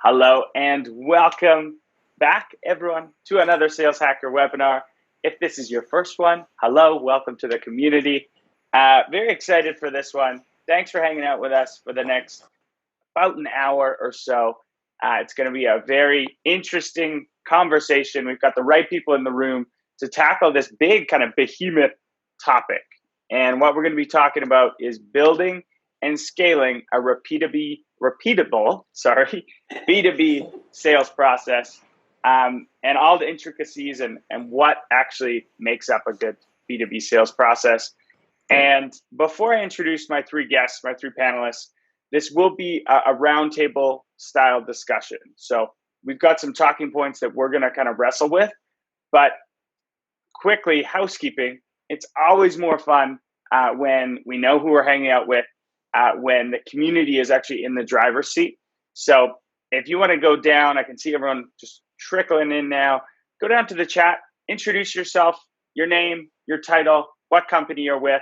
Hello and welcome back, everyone, to another Sales Hacker webinar. If this is your first one, hello, welcome to the community. Very excited for this one. Thanks for hanging out with us for the next about an hour or so. It's going to be a very interesting conversation. We've got the right people in the room to tackle this big kind of behemoth topic. And what we're going to be talking about is building and scaling a repeatable B2B sales process, and all the intricacies and what actually makes up a good B2B sales process. And before I introduce my three guests, my three panelists, this will be a roundtable style discussion. So we've got some talking points that we're going to kind of wrestle with, but quickly, housekeeping, it's always more fun when we know who we're hanging out with, when the community is actually in the driver's seat. So if you want to go down, I can see everyone just trickling in now. Go down to the chat, introduce yourself, your name, your title, what company you're with,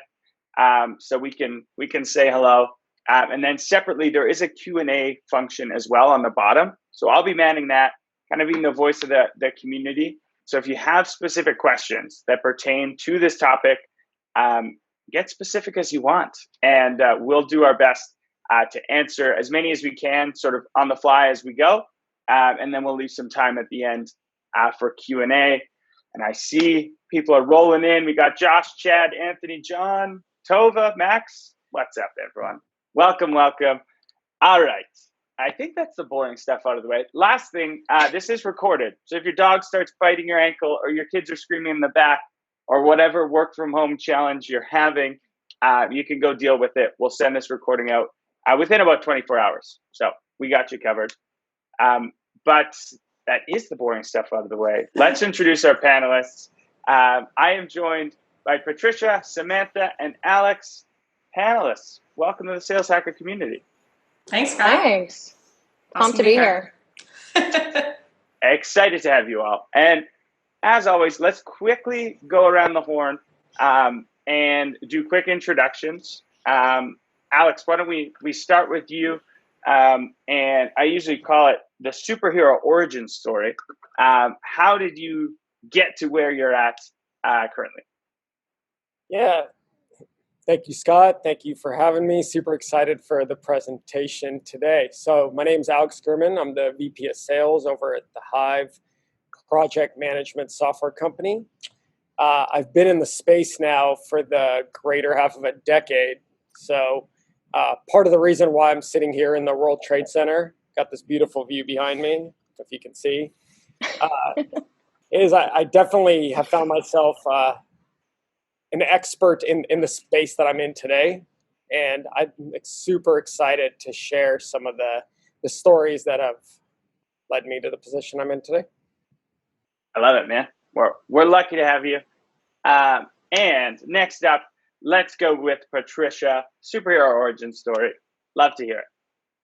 so we can say hello. And then separately, there is a Q&A function as well on the bottom. So I'll be manning that, kind of being the voice of the community. So if you have specific questions that pertain to this topic, get specific as you want, and we'll do our best to answer as many as we can, sort of on the fly as we go, and then we'll leave some time at the end for Q&A. And I see people are rolling in. We got Josh, Chad, Anthony, John, Tova, Max. What's up, everyone? Welcome, welcome. All right. I think that's the boring stuff out of the way. Last thing, this is recorded. So if your dog starts biting your ankle or your kids are screaming in the back or whatever work from home challenge you're having, you can go deal with it. We'll send this recording out within about 24 hours. So we got you covered. But that is the boring stuff out of the way. Let's introduce our panelists. I am joined by Patricia, Samantha, and Alex. Panelists, welcome to the Sales Hacker community. Thanks, Scott. Thanks. Pumped to be here. Excited to have you all. And as always, let's quickly go around the horn and do quick introductions. Alex, why don't we start with you? And I usually call it the superhero origin story. How did you get to where you're at currently? Yeah. Thank you, Scott. Thank you for having me. Super excited for the presentation today. So my name is Alex Gurman. I'm the VP of Sales over at the Hive project management software company. I've been in the space now for the greater half of a decade. So part of the reason why I'm sitting here in the World Trade Center, got this beautiful view behind me, if you can see, is I definitely have found myself an expert in the space that I'm in today. And I'm super excited to share some of the stories that have led me to the position I'm in today. I love it, man. We're lucky to have you. And next up, let's go with Patricia, superhero origin story. Love to hear it.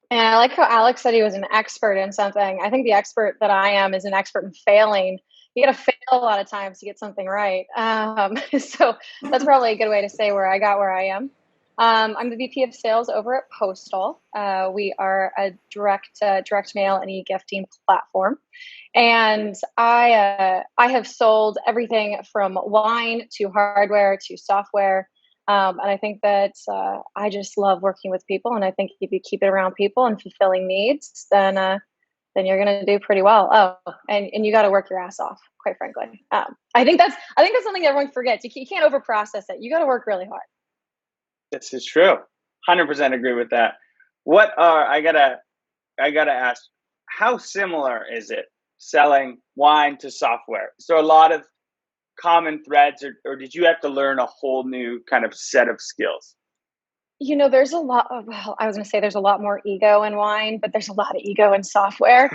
And I like how Alex said he was an expert in something. I think the expert that I am is an expert in failing. You got to fail a lot of times to get something right. So that's probably a good way to say where I got where I am. I'm the VP of Sales over at Postal. We are a direct mail and e-gifting platform. And I have sold everything from wine to hardware to software. And I think that I just love working with people. And I think if you keep it around people and fulfilling needs, then you're going to do pretty well. Oh, and you got to work your ass off, quite frankly. I think that's something everyone forgets. You can't over process it. You got to work really hard. This is true. 100% agree with that. I gotta ask, how similar is it selling wine to software? Is there a lot of common threads, or did you have to learn a whole new kind of set of skills? You know, there's a lot of, well, I was going to say there's a lot more ego in wine, but there's a lot of ego in software.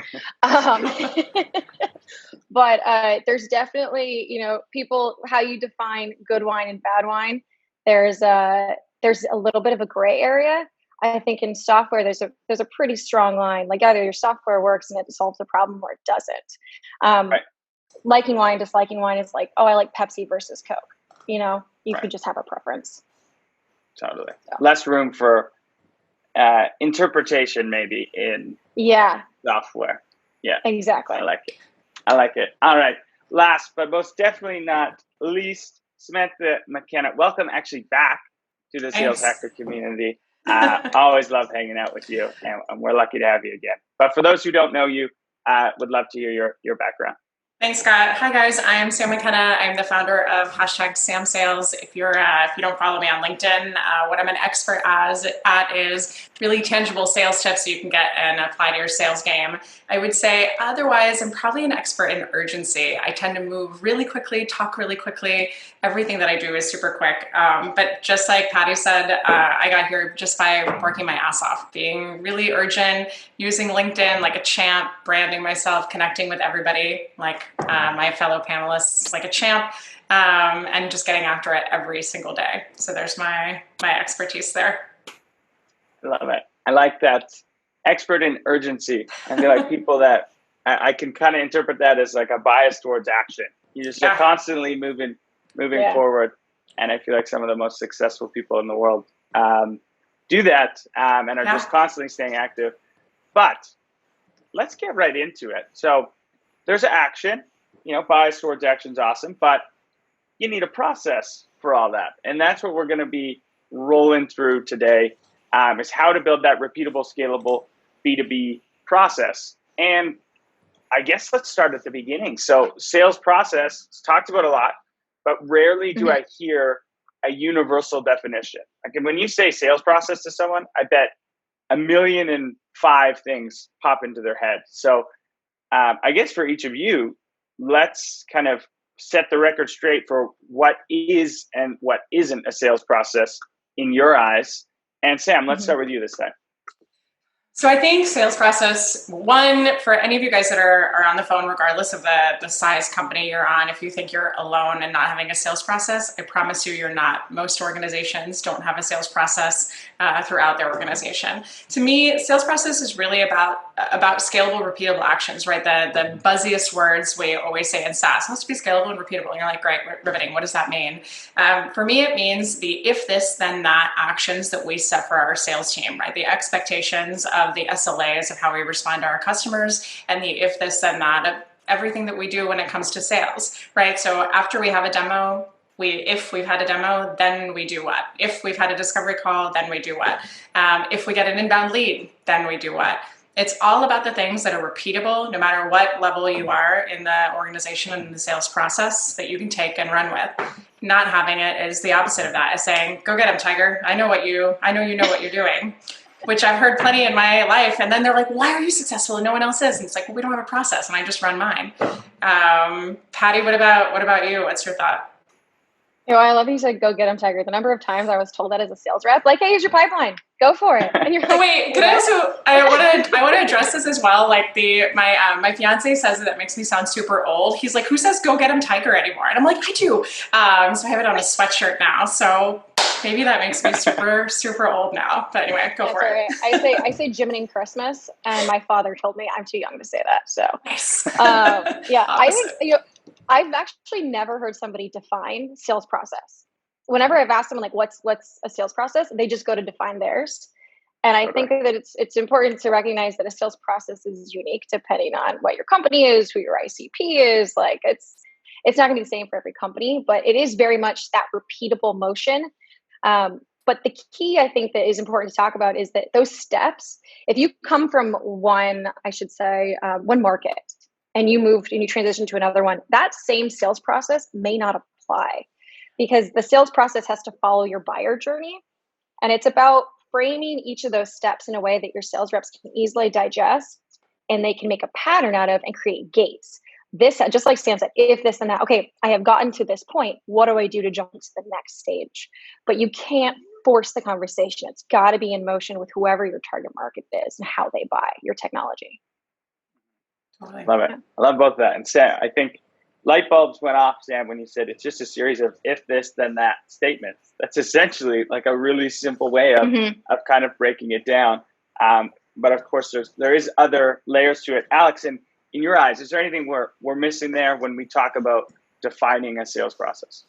But there's definitely, people, how you define good wine and bad wine. There's a little bit of a gray area. I think in software, there's a pretty strong line. Like either your software works and it solves the problem or it doesn't. Right. Liking wine, disliking wine is like, oh, I like Pepsi versus Coke. You Right. could just have a preference. Totally. So. Less room for interpretation maybe in software. Yeah, exactly. I like it. I like it. All right. Last but most definitely not least, Samantha McKenna, welcome actually back to the Sales Hacker community. Always love hanging out with you, and we're lucky to have you again. But for those who don't know you, would love to hear your background. Thanks, Scott. Hi, guys. I am Sam McKenna. I'm the founder of #SamSales. If you don't follow me on LinkedIn, what I'm an expert at is really tangible sales tips you can get and apply to your sales game. I would say otherwise, I'm probably an expert in urgency. I tend to move really quickly, talk really quickly. Everything that I do is super quick. But just like Patty said, I got here just by working my ass off, being really urgent, using LinkedIn like a champ, branding myself, connecting with everybody like my fellow panelists like a champ, and just getting after it every single day. So there's my expertise there. I love it. I like that. Expert in urgency. I feel like people that I can kind of interpret that as like a bias towards action. You just are constantly moving forward. And I feel like some of the most successful people in the world do that and are just constantly staying active. But let's get right into it. So there's action, bias towards action is awesome, but you need a process for all that. And that's what we're going to be rolling through today, is how to build that repeatable, scalable B2B process. And I guess let's start at the beginning. So sales process is talked about a lot, but rarely do I hear a universal definition. Like when you say sales process to someone, I bet 1,000,005 things pop into their head. So I guess for each of you, let's kind of set the record straight for what is and what isn't a sales process in your eyes. And Sam, let's start with you this time. So I think sales process, one, for any of you guys that are on the phone, regardless of the size company you're on, if you think you're alone and not having a sales process, I promise you you're not. Most organizations don't have a sales process throughout their organization. To me, sales process is really about scalable, repeatable actions, right? The buzziest words we always say in SaaS, it has to be scalable and repeatable. And you're like, great, riveting. What does that mean? For me, it means the if this, then that actions that we set for our sales team, right? The expectations of the SLAs of how we respond to our customers, and the if this then that of everything that we do when it comes to sales, right? So after we have a demo, if we've had a demo, then we do what? If we've had a discovery call, then we do what? If we get an inbound lead, then we do what? It's all about the things that are repeatable, no matter what level you are in the organization and in the sales process, that you can take and run with. Not having it is the opposite of that, is saying, go get them, Tiger. I know you know what you're doing. Which I've heard plenty in my life. And then they're like, why are you successful and no one else is? And it's like, well, we don't have a process and I just run mine. Patty, what about you? What's your thought? I love that you said, go get them, Tiger. The number of times I was told that as a sales rep, like, hey, here's your pipeline, go for it. And you're like, wait, I want to address this as well. Like my fiance says that makes me sound super old. He's like, who says go get him, Tiger anymore? And I'm like, I do. So I have it on a sweatshirt now. So maybe that makes me super, super old now. But anyway, go for it. Right. I say Jiminy Christmas, and my father told me I'm too young to say that. So, nice. I think I've actually never heard somebody define sales process. Whenever I've asked someone like, what's a sales process, they just go to define theirs. And I think that it's important to recognize that a sales process is unique depending on what your company is, who your ICP is. Like it's not going to be the same for every company, but it is very much that repeatable motion. But the key, I think, that is important to talk about is that those steps, if you come from one market and you moved and you transition to another one, that same sales process may not apply because the sales process has to follow your buyer journey. And it's about framing each of those steps in a way that your sales reps can easily digest and they can make a pattern out of and create gates. This, just like Sam said, if this and that, okay, I have gotten to this point. What do I do to jump to the next stage? But you can't force the conversation. It's got to be in motion with whoever your target market is and how they buy your technology. Totally. Love it. I love both of that. And Sam, I think light bulbs went off, Sam, when you said it's just a series of if this, then that statements. That's essentially like a really simple way of kind of breaking it down. But of course, there is other layers to it. Alex, in your eyes, is there anything we're missing there when we talk about defining a sales process?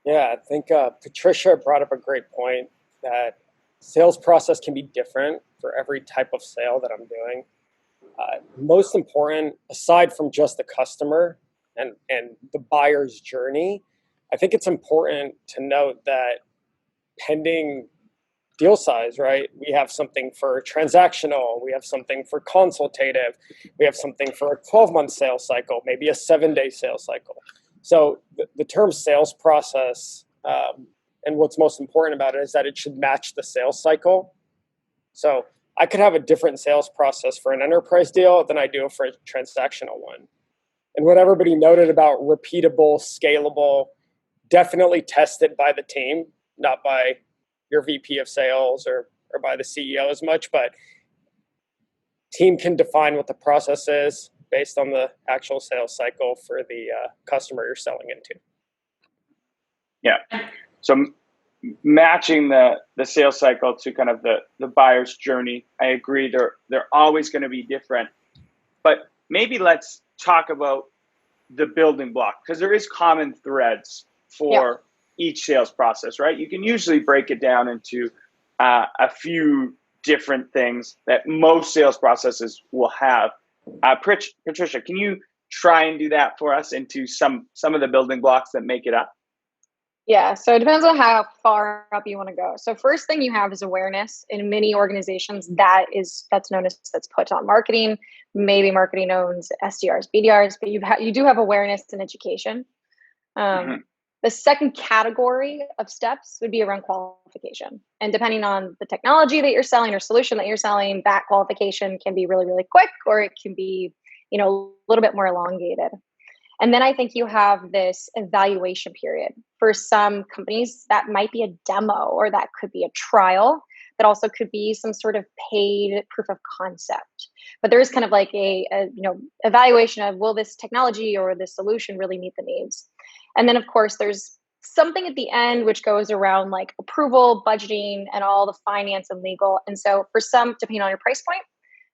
Yeah, I think Patricia brought up a great point that sales process can be different for every type of sale that I'm doing. Most important, aside from just the customer and the buyer's journey, I think it's important to note that pending deal size, right? We have something for transactional, we have something for consultative, we have something for a 12-month sales cycle, maybe a 7-day sales cycle. So the term sales process, and what's most important about it is that it should match the sales cycle. So I could have a different sales process for an enterprise deal than I do for a transactional one. And what everybody noted about repeatable, scalable, definitely tested by the team, not by your VP of sales or by the CEO as much, but team can define what the process is based on the actual sales cycle for the customer you're selling into. Yeah. So matching the sales cycle to kind of the buyer's journey, I agree. They're always going to be different. But maybe let's talk about the building block, because there is common threads for each sales process, right? You can usually break it down into a few different things that most sales processes will have. Patricia, can you try and do that for us into some of the building blocks that make it up? Yeah, so it depends on how far up you want to go. So first thing you have is awareness. In many organizations, that's put on marketing. Maybe marketing owns SDRs, BDRs, but you do have awareness and education. The second category of steps would be around qualification. And depending on the technology that you're selling or solution that you're selling, that qualification can be really, really quick, or it can be, a little bit more elongated. And then I think you have this evaluation period. For some companies, that might be a demo, or that could be a trial. That also could be some sort of paid proof of concept. But there is kind of like a evaluation of, will this technology or this solution really meet the needs? And then, of course, there's something at the end which goes around like approval, budgeting, and all the finance and legal. And so for some, depending on your price point,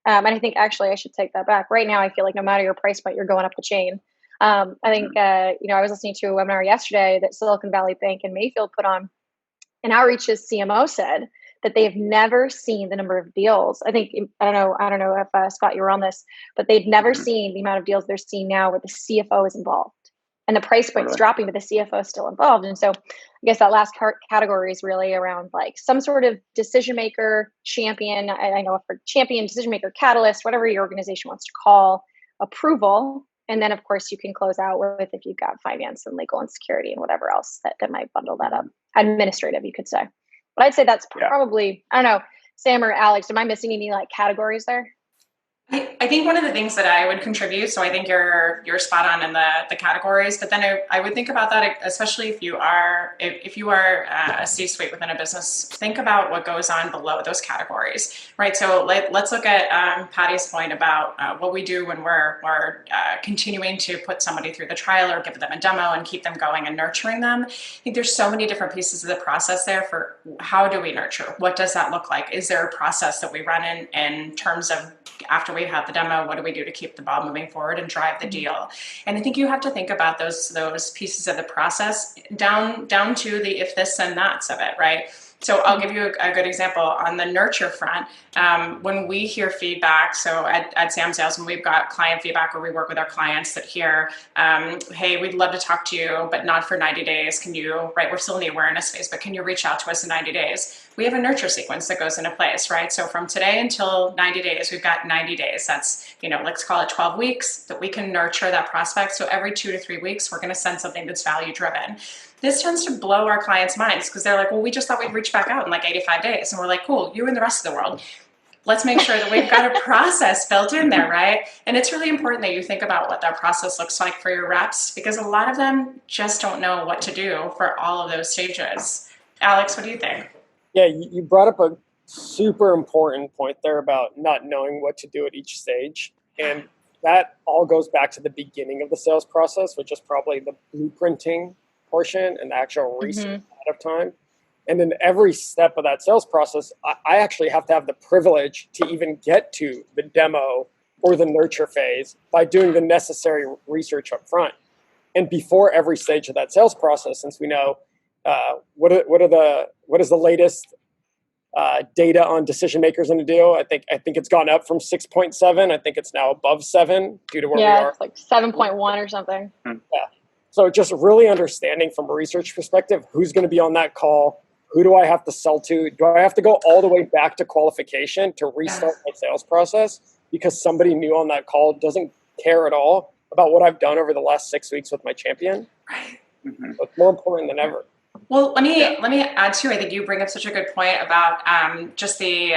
and I think actually I should take that back. Right now, I feel like no matter your price point, you're going up the chain. I think, I was listening to a webinar yesterday that Silicon Valley Bank in Mayfield put on, and Outreach's CMO said that they've never seen the number of deals. I don't know if Scott, you were on this, but they've never seen the amount of deals they're seeing now where the CFO is involved. And the price point's dropping, but the CFO is still involved. And so I guess that last category is really around like some sort of decision maker, champion. I know for champion, decision maker, catalyst, whatever your organization wants to call, approval. And then, of course, you can close out with if you've got finance and legal and security and whatever else that might bundle that up. Administrative, you could say. But I'd say that's probably, I don't know, Sam or Alex, am I missing any like categories there? I think one of the things that I would contribute, so I think you're spot on in the categories, but then I would think about that, especially if you are a C-suite within a business, think about what goes on below those categories, right? So let's look at Patty's point about what we do when we're continuing to put somebody through the trial or give them a demo and keep them going and nurturing them. I think there's so many different pieces of the process there for how do we nurture? What does that look like? Is there a process that we run in terms of after we have the demo, what do we do to keep the ball moving forward and drive the deal? And I think you have to think about those pieces of the process down to the if this and that's of it, right? So I'll give you a good example on the nurture front. When we hear feedback, so at Sam Sales, when we've got client feedback or we work with our clients that hear, hey, we'd love to talk to you, but not for 90 days. Can you, right? We're still in the awareness phase, but can you reach out to us in 90 days? We have a nurture sequence that goes into place, right? So from today until 90 days, we've got 90 days. That's, let's call it 12 weeks that we can nurture that prospect. So every 2 to 3 weeks, we're going to send something that's value driven. This tends to blow our clients' minds because they're like, well, we just thought we'd reach back out in like 85 days. And we're like, cool, you and the rest of the world. Let's make sure that we've got a process built in there, right? And it's really important that you think about what that process looks like for your reps because a lot of them just don't know what to do for all of those stages. Alex, what do you think? Yeah, you brought up a super important point there about not knowing what to do at each stage. And that all goes back to the beginning of the sales process, which is probably the blueprinting portion and the actual research ahead of time. And in every step of that sales process, I actually have to have the privilege to even get to the demo or the nurture phase by doing the necessary research up front. And before every stage of that sales process, since we know what is the latest data on decision makers in a deal. I think it's gone up from 6.7. I think it's now above 7 due to where we are. It's like 7.1 or something. Yeah. So just really understanding from a research perspective, who's going to be on that call? Who do I have to sell to? Do I have to go all the way back to qualification to restart my sales process because somebody new on that call doesn't care at all about what I've done over the last 6 weeks with my champion? Right. Mm-hmm. It's more important than ever. Well, let me add to. I think you bring up such a good point about just the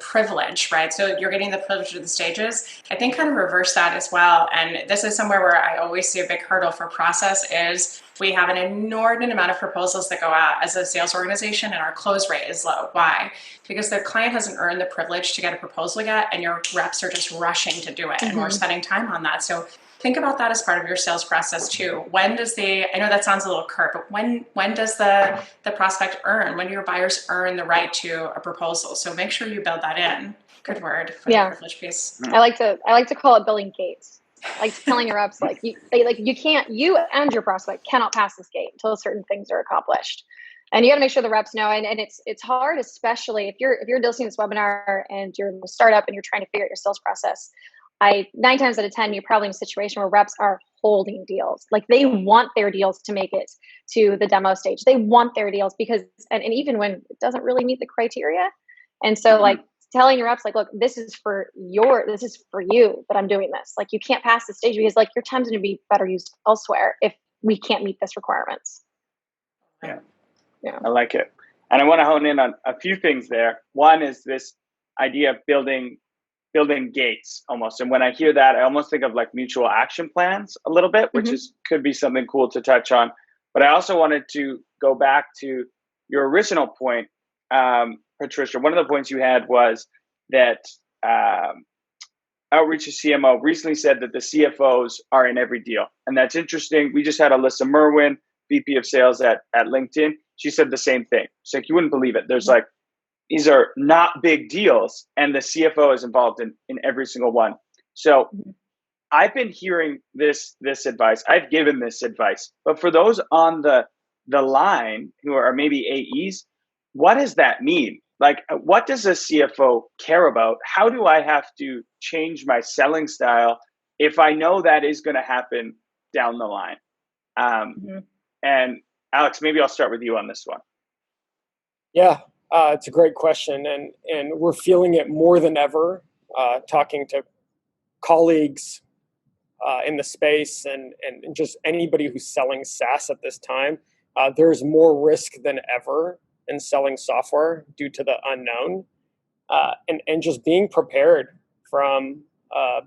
privilege, right? So you're getting the privilege of the stages. I think kind of reverse that as well. And this is somewhere where I always see a big hurdle for process is we have an inordinate amount of proposals that go out as a sales organization, and our close rate is low. Why? Because the client hasn't earned the privilege to get a proposal yet, and your reps are just rushing to do it, and we're spending time on that. So think about that as part of your sales process too. When does I know that sounds a little curt, but when does the prospect earn? When do your buyers earn the right to a proposal? So make sure you build that in. Good word for the privilege piece. I like to call it building gates. Like telling your reps, you and your prospect cannot pass this gate until certain things are accomplished. And you got to make sure the reps know. And it's hard, especially if you're listening to this webinar and you're in a startup and you're trying to figure out your sales process. 9 times out of 10, you're probably in a situation where reps are holding deals. Like they want their deals to make it to the demo stage. They want their deals because, and even when it doesn't really meet the criteria. And so telling your reps, look, this is for you that I'm doing this. Like you can't pass the stage because your time's going to be better used elsewhere if we can't meet this requirements. Yeah. I like it. And I want to hone in on a few things there. One is this idea of building gates almost. And when I hear that, I almost think of mutual action plans a little bit, which could be something cool to touch on. But I also wanted to go back to your original point, Patricia. One of the points you had was that Outreach to CMO recently said that the CFOs are in every deal. And that's interesting. We just had Alyssa Merwin, VP of sales at LinkedIn. She said the same thing. She's like, you wouldn't believe it. There's these are not big deals, and the CFO is involved in every single one. So I've been hearing this advice. I've given this advice. But for those on the line who are maybe AEs, what does that mean? What does a CFO care about? How do I have to change my selling style if I know that is going to happen down the line? And Alex, maybe I'll start with you on this one. Yeah. It's a great question, and we're feeling it more than ever, talking to colleagues in the space and just anybody who's selling SaaS at this time. There's more risk than ever in selling software due to the unknown, and just being prepared from,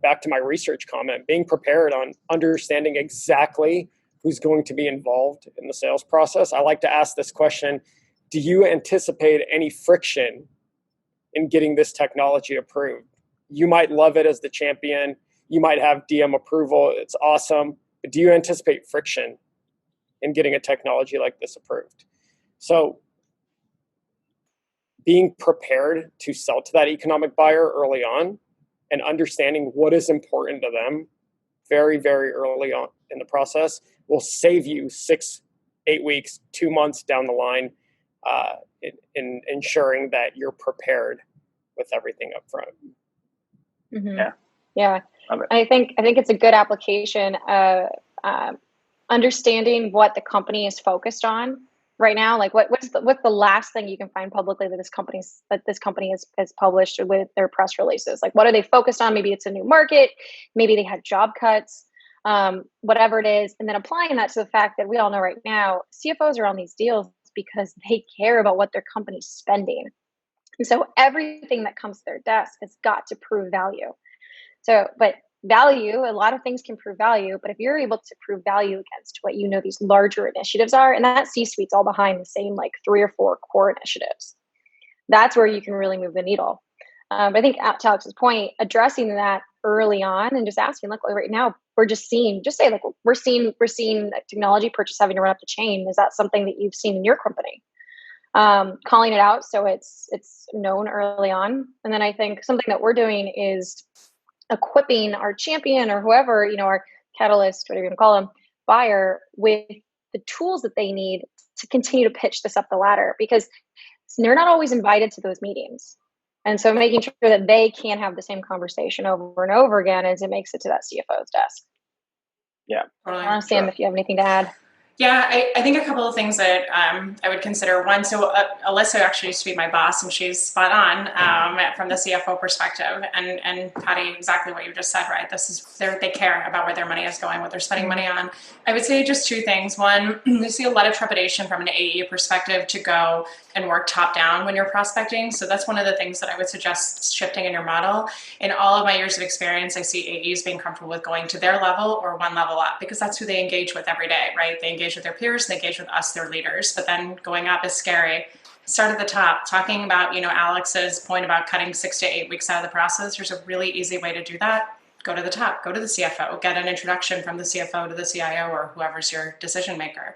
back to my research comment, being prepared on understanding exactly who's going to be involved in the sales process. I like to ask this question: do you anticipate any friction in getting this technology approved? You might love it as the champion. You might have DM approval. It's awesome. But do you anticipate friction in getting a technology like this approved? So being prepared to sell to that economic buyer early on and understanding what is important to them very, very early on in the process will save you 6, 8 weeks, 2 months down the line, in ensuring that you're prepared with everything up front. Yeah. I think it's a good application of understanding what the company is focused on right now. What's the last thing you can find publicly that this company has published with their press releases? What are they focused on? Maybe it's a new market, maybe they had job cuts, whatever it is, and then applying that to the fact that we all know right now CFOs are on these deals because they care about what their company's spending. And so everything that comes to their desk has got to prove value. But value, a lot of things can prove value, but if you're able to prove value against what these larger initiatives are, and that C-suite's all behind the same 3 or 4 core initiatives, that's where you can really move the needle. I think to Alex's point, addressing that early on and just asking, right now we're just seeing, we're seeing technology purchase having to run up the chain. Is that something that you've seen in your company? Calling it out so it's known early on. And then I think something that we're doing is equipping our champion or whoever, our catalyst, whatever you want to call them, buyer with the tools that they need to continue to pitch this up the ladder. Because they're not always invited to those meetings. And so making sure that they can't have the same conversation over and over again as it makes it to that CFO's desk. Yeah. Totally. Sam, if you have anything to add. Yeah, I think a couple of things that I would consider. One, so Alyssa actually used to be my boss, and she's spot on from the CFO perspective. And Patty, exactly what you just said, right? This is they care about where their money is going, what they're spending money on. I would say just two things. One, you see a lot of trepidation from an AE perspective to go and work top down when you're prospecting. So that's one of the things that I would suggest shifting in your model. In all of my years of experience, I see AEs being comfortable with going to their level or one level up, because that's who they engage with every day, right? They engage with their peers, they engage with us, their leaders. But then going up is scary. Start at the top. Talking about, Alex's point about cutting 6 to 8 weeks out of the process. There's a really easy way to do that. Go to the top. Go to the CFO. Get an introduction from the CFO to the CIO or whoever's your decision maker.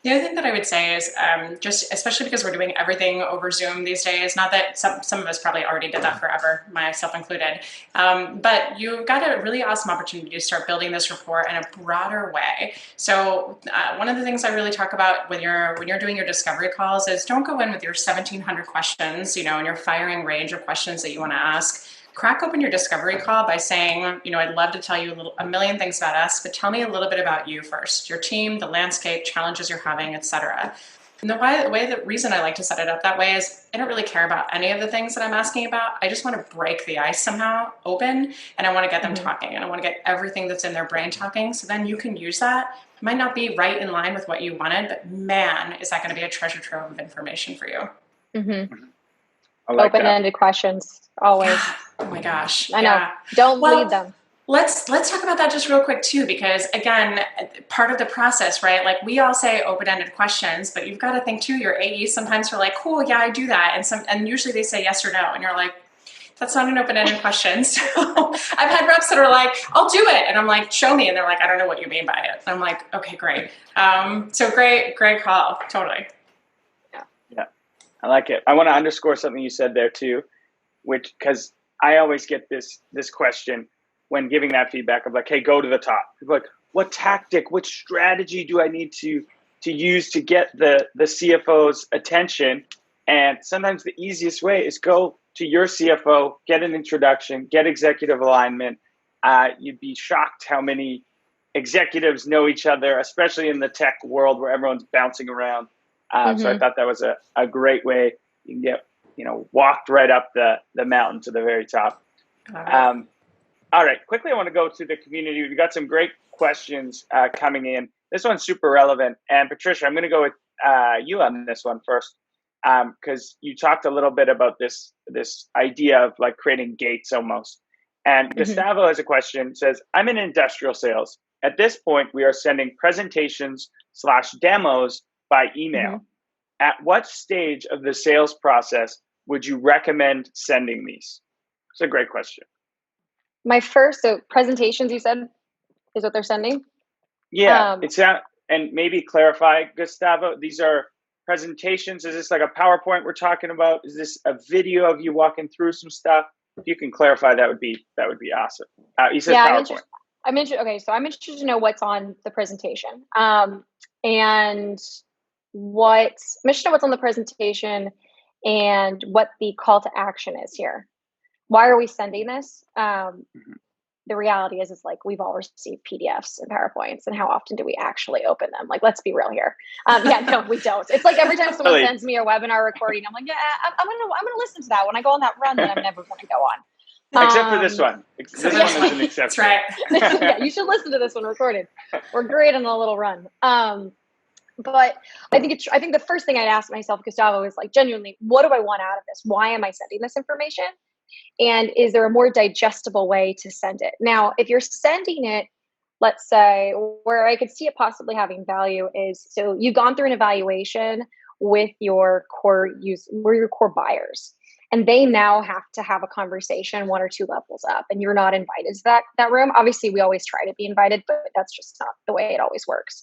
The other thing that I would say is just, especially because we're doing everything over Zoom these days, not that some of us probably already did that forever, myself included, but you've got a really awesome opportunity to start building this rapport in a broader way. So one of the things I really talk about when you're doing your discovery calls is don't go in with your 1,700 questions, and your firing range of questions that you want to ask. Crack open your discovery call by saying, I'd love to tell you a million things about us, but tell me a little bit about you first, your team, the landscape, challenges you're having, etc. And the reason I like to set it up that way is I don't really care about any of the things that I'm asking about. I just want to break the ice somehow open, and I want to get them talking, and I want to get everything that's in their brain talking. So then you can use that. It might not be right in line with what you wanted, but man, is that going to be a treasure trove of information for you. Mm-hmm. Like open-ended questions, always. Oh my gosh. I know. Yeah. Don't lead them. Let's talk about that just real quick too, because again, part of the process, right? Like we all say open-ended questions, but you've got to think too, your AEs sometimes are like, cool, yeah, I do that. And usually they say yes or no. And you're like, that's not an open-ended question. So I've had reps that are like, I'll do it. And I'm like, show me. And they're like, I don't know what you mean by it. And I'm like, okay, great. So great call. Totally. Yeah. I like it. I want to underscore something you said there too, because I always get this question when giving that feedback of like, hey, go to the top. People are like, what tactic, what strategy do I need to use to get the CFO's attention? And sometimes the easiest way is go to your CFO, get an introduction, get executive alignment. You'd be shocked how many executives know each other, especially in the tech world where everyone's bouncing around. So I thought that was a great way. You can get, walked right up the mountain to the very top. All right, quickly, I want to go to the community. We've got some great questions coming in. This one's super relevant. And Patricia, I'm going to go with you on this one first, because you talked a little bit about this idea of like creating gates almost. And Gustavo has a question, says, I'm in industrial sales. At this point, we are sending presentations/demos by email. At what stage of the sales process would you recommend sending these? It's a great question. So presentations, you said, is what they're sending? Yeah, and maybe clarify, Gustavo, these are presentations. Is this like a PowerPoint we're talking about? Is this a video of you walking through some stuff? If you can clarify, that would be awesome. He says PowerPoint. I'm interested to know what's on the presentation. And I'm interested to know what's on the presentation and what the call to action is here. Why are we sending this? The reality is like we've all received PDFs and PowerPoints, and how often do we actually open them? Like, let's be real here. No, we don't. It's like every time someone sends me a webinar recording, I'm like, yeah, I'm gonna listen to that when I go on that run that I'm never going to go on. Except for this one. This one is an exception. That's right. Yeah, you should listen to this one recorded. We're great on a little run. But I think the first thing I'd ask myself, Gustavo, is like, genuinely, what do I want out of this? Why am I sending this information? And is there a more digestible way to send it? Now, if you're sending it, let's say, where I could see it possibly having value is, so you've gone through an evaluation with your core buyers, and they now have to have a conversation 1 or 2 levels up, and you're not invited to that room. Obviously, we always try to be invited, but that's just not the way it always works.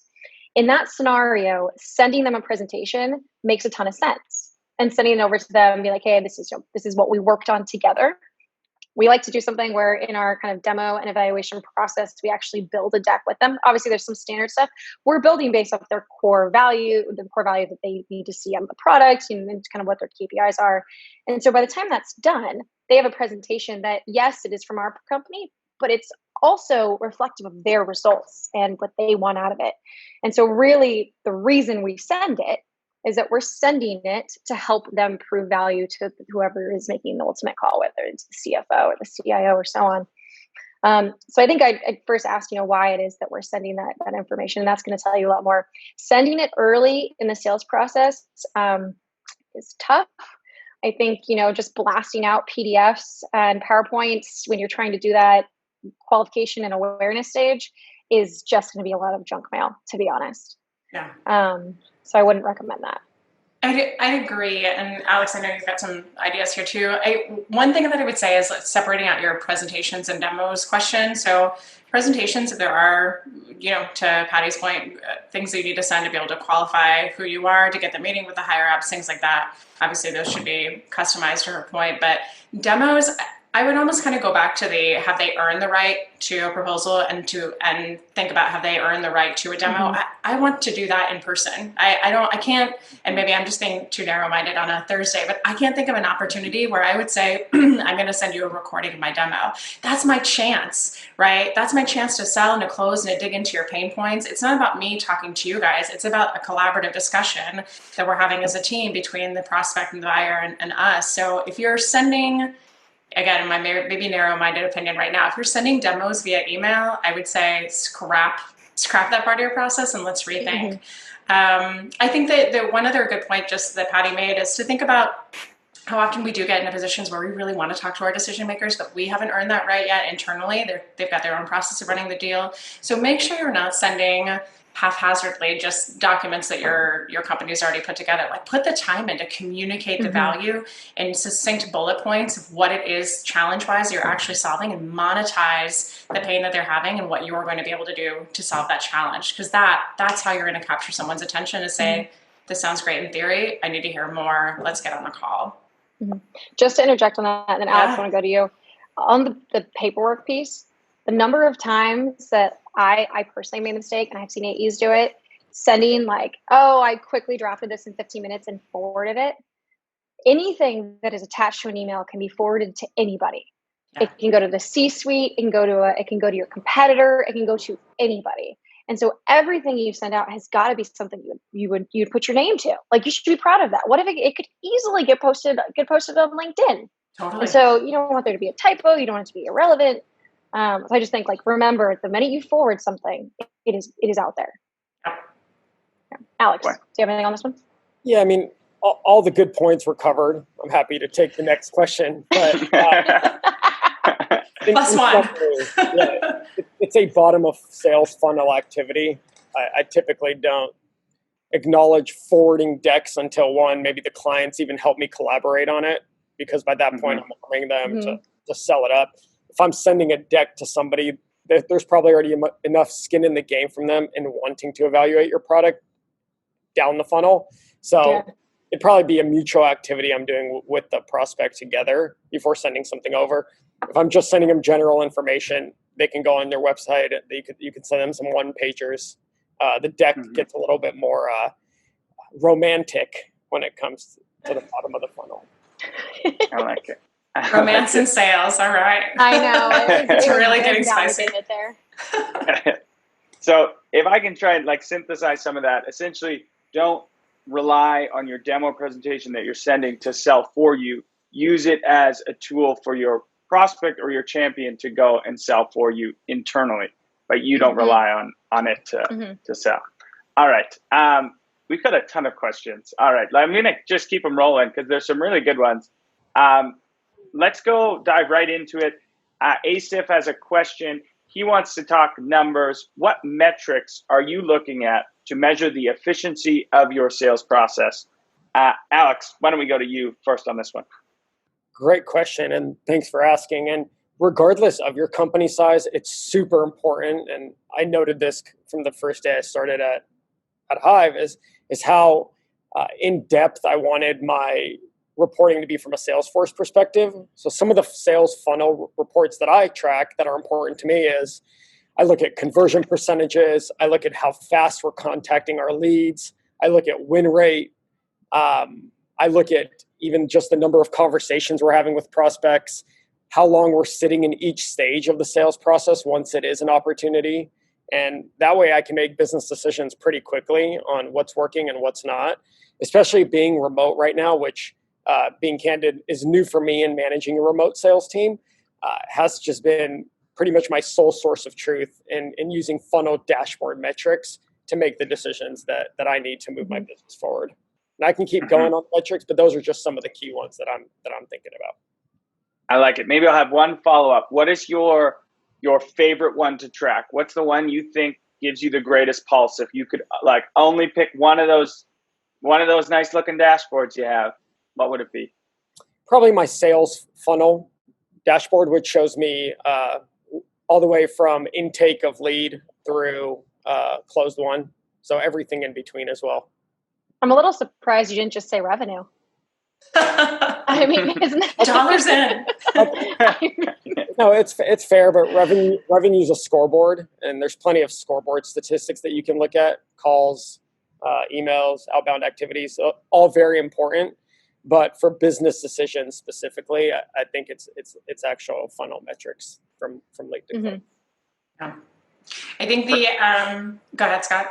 In that scenario, sending them a presentation makes a ton of sense. And sending it over to them and be like, hey, this is what we worked on together. We like to do something where in our kind of demo and evaluation process, we actually build a deck with them. Obviously, there's some standard stuff. We're building based off their core value, the core value that they need to see on the product, and kind of what their KPIs are. And so by the time that's done, they have a presentation that, yes, it is from our company, but it's also reflective of their results and what they want out of it. And so really the reason we send it is that we're sending it to help them prove value to whoever is making the ultimate call, whether it's the CFO or the CIO or so on. So I think I'd first ask, why it is that we're sending that information. And that's going to tell you a lot more. Sending it early in the sales process is tough. I think, just blasting out PDFs and PowerPoints when you're trying to do that qualification and awareness stage is just going to be a lot of junk mail, to be honest. Yeah. So I wouldn't recommend that. I agree. And Alex, I know you've got some ideas here too. One thing that I would say is separating out your presentations and demos question. So presentations, if there are, to Patty's point, things that you need to send to be able to qualify who you are, to get the meeting with the higher ups, things like that. Obviously, those should be customized to her point. But demos, I would almost kind of go back to have they earned the right to a proposal and think about have they earned the right to a demo. Mm-hmm. I want to do that in person. I can't, and maybe I'm just being too narrow-minded on a Thursday, but I can't think of an opportunity where I would say, I'm going to send you a recording of my demo. That's my chance, right? That's my chance to sell and to close and to dig into your pain points. It's not about me talking to you guys. It's about a collaborative discussion that we're having as a team between the prospect and the buyer and us. So if you're sending, again, in my maybe narrow-minded opinion right now, if you're sending demos via email, I would say scrap that part of your process and let's rethink. Mm-hmm. I think that the one other good point just that Patty made is to think about how often we do get into positions where we really want to talk to our decision makers, but we haven't earned that right yet internally. They've got their own process of running the deal. So make sure you're not sending haphazardly just documents that your company's already put together. Like put the time in to communicate the value in succinct bullet points of what it is challenge-wise you're actually solving, and monetize the pain that they're having and what you're going to be able to do to solve that challenge. Because that's how you're going to capture someone's attention, is say, this sounds great in theory, I need to hear more, let's get on the call. Just to interject on that, and then Alex, I want to go to you. On the paperwork piece, the number of times that I personally made the mistake, and I've seen AEs do it, sending I quickly drafted this in 15 minutes and forwarded it. Anything that is attached to an email can be forwarded to anybody. Yeah. It can go to the C-suite, it can go to your competitor, it can go to anybody. And so everything you send out has got to be something you'd put your name to. You should be proud of that. What if it could easily get posted on LinkedIn? Totally. And so you don't want there to be a typo, you don't want it to be irrelevant. So I just think remember, the minute you forward something, it is out there. Yeah. Alex, do you have anything on this one? Yeah, I mean, all the good points were covered. I'm happy to take the next question. But Plus one. It's a bottom of sales funnel activity. I typically don't acknowledge forwarding decks until maybe the clients even help me collaborate on it, because by that point I'm offering them to sell it up. If I'm sending a deck to somebody, there's probably already enough skin in the game from them and wanting to evaluate your product down the funnel. So it'd probably be a mutual activity I'm doing with the prospect together before sending something over. If I'm just sending them general information, they can go on their website. You could send them some one-pagers. The deck gets a little bit more romantic when it comes to the bottom of the funnel. I like it. Romance and sales. All right. I know. It's really getting spicy. There. So if I can try and synthesize some of that, essentially don't rely on your demo presentation that you're sending to sell for you. Use it as a tool for your prospect or your champion to go and sell for you internally, but you don't rely on it to sell. All right. We've got a ton of questions. All right. I'm going to just keep them rolling because there's some really good ones. Let's go dive right into it. Asif has a question. He wants to talk numbers. What metrics are you looking at to measure the efficiency of your sales process? Alex, why don't we go to you first on this one? Great question, and thanks for asking. And regardless of your company size, it's super important. And I noted this from the first day I started at Hive is how in depth I wanted my reporting to be from a Salesforce perspective. So some of the sales funnel reports that I track that are important to me is I look at conversion percentages. I look at how fast we're contacting our leads. I look at win rate. I look at even just the number of conversations we're having with prospects, how long we're sitting in each stage of the sales process once it is an opportunity. And that way I can make business decisions pretty quickly on what's working and what's not, especially being remote right now, which being candid is new for me in managing a remote sales team, has just been pretty much my sole source of truth in using funnel dashboard metrics to make the decisions that I need to move my business forward. And I can keep going on metrics, but those are just some of the key ones that I'm thinking about. I like it. Maybe I'll have one follow-up. What is your favorite one to track? What's the one you think gives you the greatest pulse? If you could like only pick one of those nice looking dashboards you have, what would it be? Probably my sales funnel dashboard, which shows me all the way from intake of lead through closed one. So everything in between as well. I'm a little surprised you didn't just say revenue. I mean, isn't that dollars in? No, it's fair, but revenue is a scoreboard, and there's plenty of scoreboard statistics that you can look at: calls, emails, outbound activities, all very important. But for business decisions specifically, I think it's actual funnel metrics from lead to close. Yeah. I think go ahead, Scott.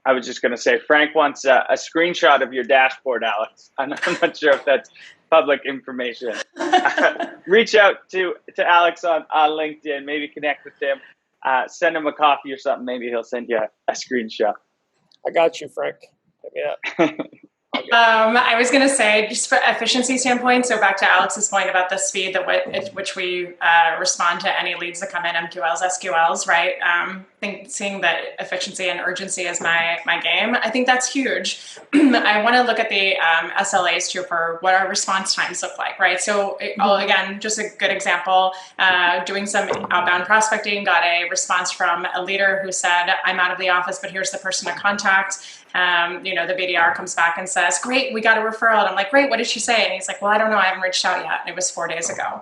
I was just going to say, Frank wants a screenshot of your dashboard, Alex. I'm not sure if that's public information. Reach out to Alex on LinkedIn, maybe connect with him, send him a coffee or something. Maybe he'll send you a screenshot. I got you, Frank. Hit me up. I was going to say, just for efficiency standpoint, so back to Alex's point about the speed at which we respond to any leads that come in, MQLs, SQLs, right? Seeing that efficiency and urgency is my game. I think that's huge. I want to look at the SLAs too for what our response times look like, right? So again, just a good example, doing some outbound prospecting, got a response from a leader who said, I'm out of the office, but here's the person to contact. The BDR comes back and says, great, we got a referral. And I'm like, great, what did she say? And he's like, well, I don't know. I haven't reached out yet. And it was 4 days ago.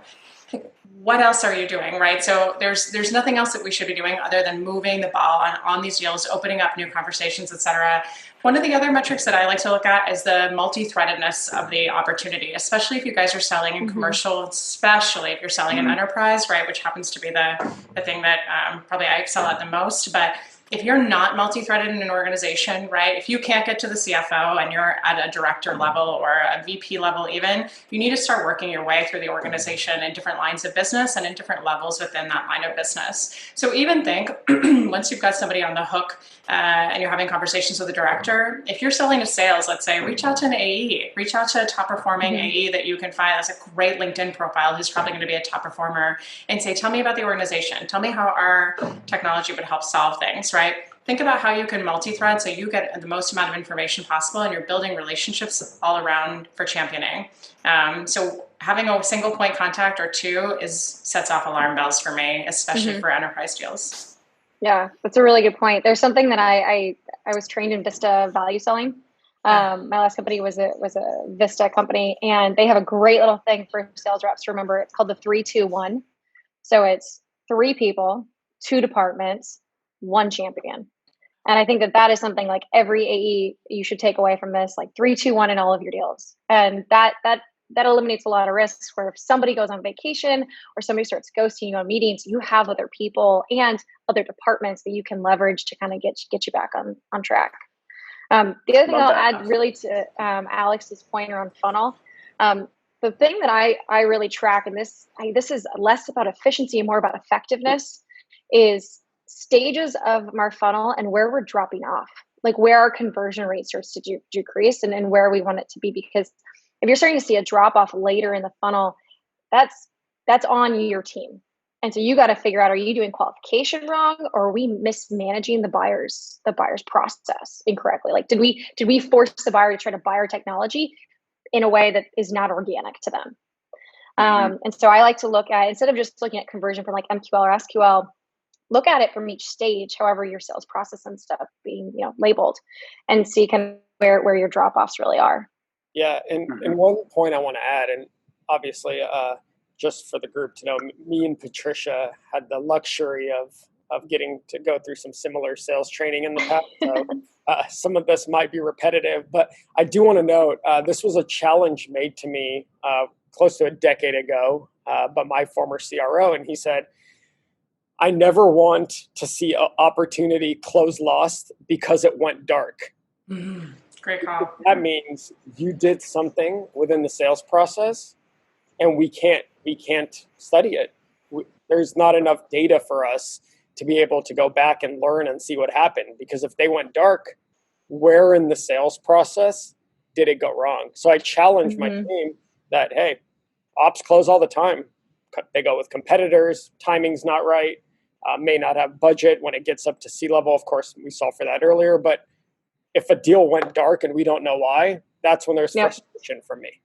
What else are you doing, right? So there's nothing else that we should be doing other than moving the ball on these deals, opening up new conversations, et cetera. One of the other metrics that I like to look at is the multi-threadedness of the opportunity, especially if you guys are selling in commercial, especially if you're selling in enterprise, right? Which happens to be the thing that probably I excel at the most. But if you're not multi-threaded in an organization, right, if you can't get to the CFO and you're at a director level or a VP level even, you need to start working your way through the organization in different lines of business and in different levels within that line of business. So even think, once you've got somebody on the hook and you're having conversations with a director, if you're selling to sales, let's say, reach out to an AE, reach out to a top performing AE that you can find as a great LinkedIn profile who's probably going to be a top performer and say, tell me about the organization. Tell me how our technology would help solve things, right? Think about how you can multi-thread so you get the most amount of information possible and you're building relationships all around for championing. So having a single point contact or two sets off alarm bells for me, especially for enterprise deals. Yeah, that's a really good point. There's something that I was trained in Vista value selling. My last company was a Vista company, and they have a great little thing for sales reps to remember. It's called the 3-2-1. So it's 3 people, 2 departments, 1 champion. And I think that is something like every AE you should take away from this, like 3-2-1 in all of your deals. And that eliminates a lot of risks where if somebody goes on vacation or somebody starts ghosting you on meetings, you have other people and other departments that you can leverage to kind of get you back on track. The other thing I'll add really to Alex's point around funnel, the thing that I really track, and this is less about efficiency and more about effectiveness, is stages of our funnel and where we're dropping off, like where our conversion rate starts to decrease and where we want it to be. Because if you're starting to see a drop off later in the funnel, that's on your team. And so you got to figure out, are you doing qualification wrong, or are we mismanaging the buyer's process incorrectly? Like, did we force the buyer to try to buy our technology in a way that is not organic to them? And so I like to look at, instead of just looking at conversion from like MQL or SQL, look at it from each stage, however your sales process and stuff being labeled, and see kind of where your drop offs really are. Yeah, and one point I want to add, and obviously, just for the group to know, me and Patricia had the luxury of getting to go through some similar sales training in the past. So some of this might be repetitive, but I do want to note this was a challenge made to me close to a decade ago by my former CRO, and he said, "I never want to see an opportunity close lost because it went dark." Mm-hmm. Great call. That means you did something within the sales process, and we can't study it. There's not enough data for us to be able to go back and learn and see what happened. Because if they went dark, where in the sales process did it go wrong? So I challenge my team that, hey, ops close all the time. They go with competitors. Timing's not right. May not have budget when it gets up to C-level. Of course, we saw for that earlier. But if a deal went dark and we don't know why, that's when there's frustration for me.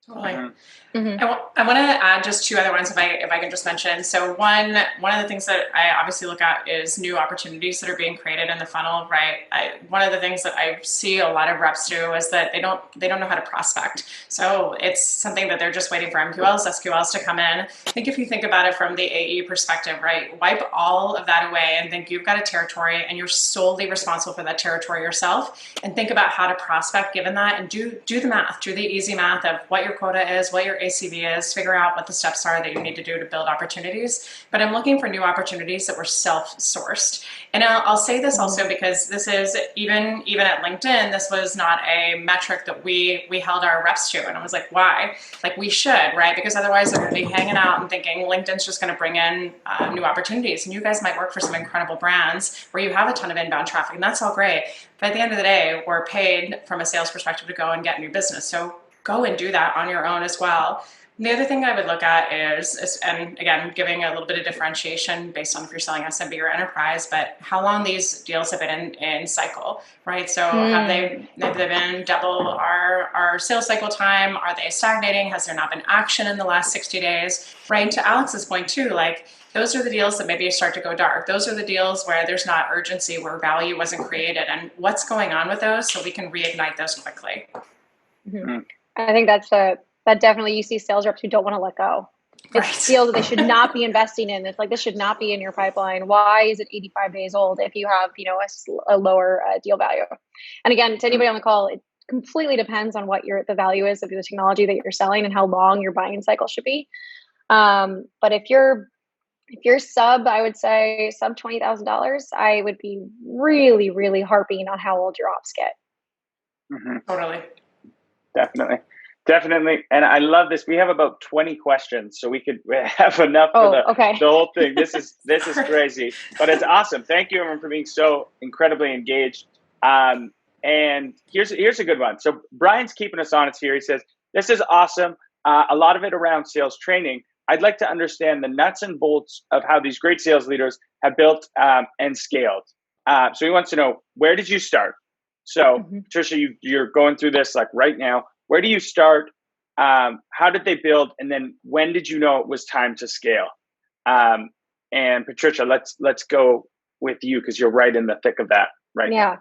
Totally. Mm-hmm. I want to add just two other ones if I can just mention. So one of the things that I obviously look at is new opportunities that are being created in the funnel, right? One of the things that I see a lot of reps do is that they don't know how to prospect. So it's something that they're just waiting for MQLs, SQLs to come in. I think if you think about it from the AE perspective, right? Wipe all of that away and think you've got a territory and you're solely responsible for that territory yourself, and think about how to prospect given that, and do the math, do the easy math of what your quota is, what your ACV is, figure out what the steps are that you need to do to build opportunities. But I'm looking for new opportunities that were self-sourced. And I'll say this also because this is, even at LinkedIn, this was not a metric that we held our reps to. And I was like, why? Like, we should, right? Because otherwise they're going to be hanging out and thinking LinkedIn's just going to bring in new opportunities. And you guys might work for some incredible brands where you have a ton of inbound traffic, and that's all great. But at the end of the day, we're paid from a sales perspective to go and get new business. So go and do that on your own as well. And the other thing I would look at is, and again, giving a little bit of differentiation based on if you're selling SMB or enterprise, but how long these deals have been in cycle, right? So have they been double our sales cycle time? Are they stagnating? Has there not been action in the last 60 days? Right? To Alex's point too, like, those are the deals that maybe start to go dark. Those are the deals where there's not urgency, where value wasn't created, and what's going on with those so we can reignite those quickly. Mm-hmm. I think that definitely, you see sales reps who don't want to let go. It's deals that they should not be investing in. It's like, this should not be in your pipeline. Why is it 85 days old if you have, a lower deal value? And again, to anybody on the call, it completely depends on what the value is of the technology that you're selling and how long your buying cycle should be. But if you're I would say sub $20,000, I would be really, really harping on how old your ops get. Mm-hmm. Totally. Definitely. And I love this. We have about 20 questions, so we have enough for the whole thing. This is crazy, but it's awesome. Thank you, everyone, for being so incredibly engaged. And here's a good one. So Brian's keeping us honest here. He says, this is awesome. A lot of it around sales training. I'd like to understand the nuts and bolts of how these great sales leaders have built and scaled. So he wants to know, where did you start? So Patricia, you're going through this like right now. Where do you start? How did they build? And then when did you know it was time to scale? And Patricia, let's go with you because you're right in the thick of that right now.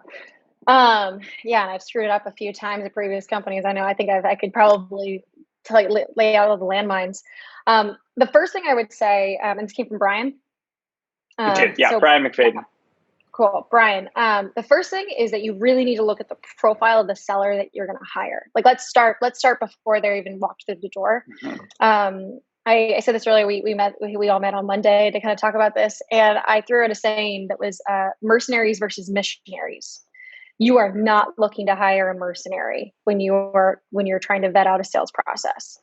And I've screwed it up a few times at previous companies. I know. I think I could probably lay out all the landmines. The first thing I would say, and this came from Brian. Brian McFadden. Cool. Brian, the first thing is that you really need to look at the profile of the seller that you're going to hire. Like, let's start before they're even walked through the door. I said this earlier, we all met on Monday to kind of talk about this. And I threw out a saying that was mercenaries versus missionaries. You are not looking to hire a mercenary when you're trying to vet out a sales process.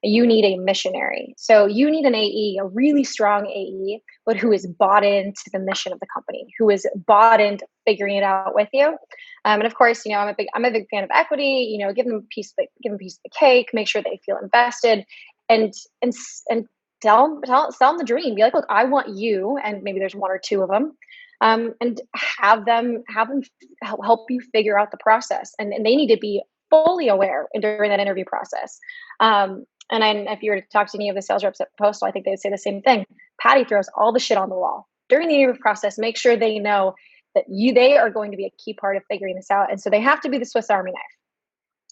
You need a missionary. So you need an AE, a really strong AE, but who is bought into the mission of the company, who is bought into figuring it out with you. And of course, I'm a big fan of equity. Give them a piece of the cake. Make sure they feel invested, and sell them the dream. Be like, look, I want you, and maybe there's one or two of them, and have them help you figure out the process, and they need to be fully aware during that interview process. And then if you were to talk to any of the sales reps at Postal, I think they'd say the same thing. Patty throws all the shit on the wall during the interview process. Make sure they know that they are going to be a key part of figuring this out. And so they have to be the Swiss Army knife.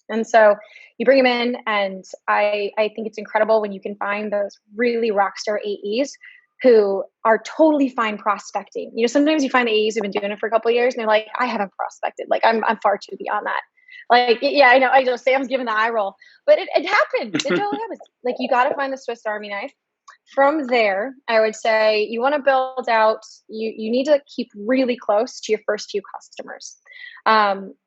And so you bring them in, and I think it's incredible when you can find those really rockstar AEs who are totally fine prospecting. Sometimes you find AEs who've been doing it for a couple of years and they're like, I haven't prospected. Like I'm far too beyond that. Like, yeah, I know Sam's giving the eye roll, but it happened. It totally happens. Like, you got to find the Swiss Army knife. From there, I would say you want to build out, you need to keep really close to your first few customers.